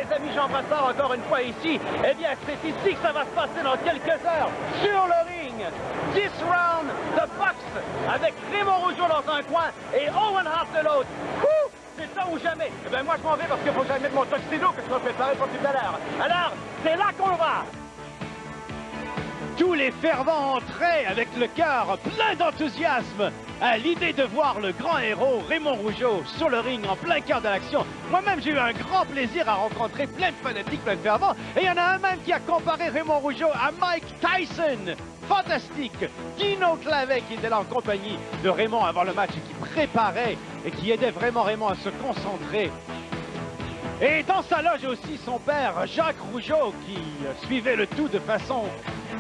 les amis Jean Brassard, encore une fois ici. Eh bien, c'est ici que ça va se passer dans quelques heures, sur le ring. 10 rounds de boxe, avec Raymond Rougeau dans un coin et Owen Hart de l'autre. C'est ça ou jamais. Eh bien, moi, je m'en vais parce qu'il faut que j'aille mettre mon tuxedo que je dois préparer pour tout à l'heure. Alors, c'est là qu'on va. Tous les fervents entraient avec le cœur plein d'enthousiasme à l'idée de voir le grand héros Raymond Rougeau sur le ring en plein cœur de l'action. Moi-même, j'ai eu un grand plaisir à rencontrer plein de fanatiques, plein de fervents. Et il y en a un même qui a comparé Raymond Rougeau à Mike Tyson. Fantastique! Dino Clavet qui était là en compagnie de Raymond avant le match et qui préparait et qui aidait vraiment Raymond à se concentrer. Et dans sa loge aussi son père Jacques Rougeau qui suivait le tout de façon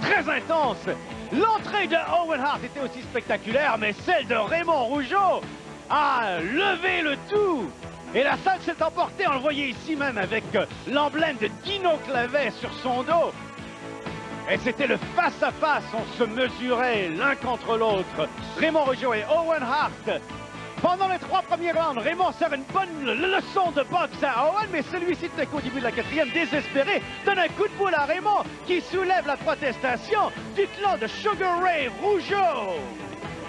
très intense. L'entrée de Owen Hart était aussi spectaculaire, mais celle de Raymond Rougeau a levé le tout. Et la salle s'est emportée, on le voyait ici même avec l'emblème de Dino Clavet sur son dos. Et c'était le face-à-face, on se mesurait l'un contre l'autre. Raymond Rougeau et Owen Hart. Pendant les 3 premiers rounds, Raymond sert une bonne leçon de boxe à Owen, mais celui-ci, tout à coup, au début de la 4e, désespéré, donne un coup de boule à Raymond, qui soulève la protestation du clan de Sugar Ray Rougeau.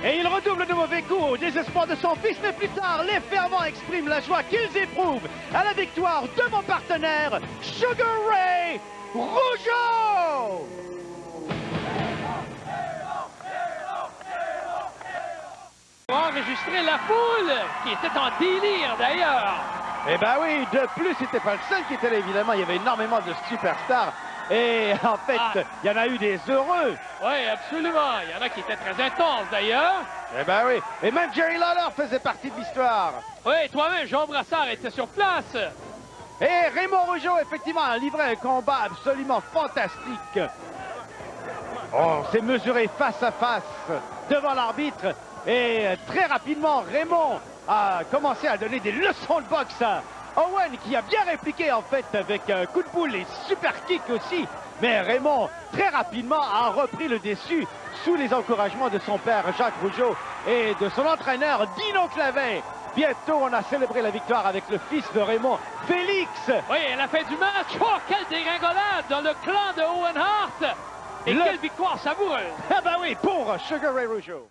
Et il redouble de mauvais coups au désespoir de son fils, mais plus tard, les fervents expriment la joie qu'ils éprouvent à la victoire de mon partenaire, Sugar Ray Rougeau. Enregistrer la foule, qui était en délire d'ailleurs. Eh ben oui, de plus, c'était pas le seul qui était là, évidemment. Il y avait énormément de superstars. Et en fait, il y en a eu des heureux. Oui, absolument. Il y en a qui étaient très intenses d'ailleurs. Eh ben oui. Et même Jerry Lawler faisait partie de l'histoire. Oui, toi-même, Jean Brassard était sur place. Et Raymond Rougeau, effectivement, a livré un combat absolument fantastique. On s'est mesuré face à face devant l'arbitre. Et très rapidement, Raymond a commencé à donner des leçons de boxe à Owen, qui a bien répliqué en fait avec un coup de boule et super kick aussi. Mais Raymond, très rapidement, a repris le dessus sous les encouragements de son père Jacques Rougeau et de son entraîneur Dino Clavet. Bientôt, on a célébré la victoire avec le fils de Raymond, Félix. Oui, à la fin du match, oh, quelle dégringolade dans le clan de Owen Hart. Et quelle victoire savoureuse. Ah ben oui, pour Sugar Ray Rougeau.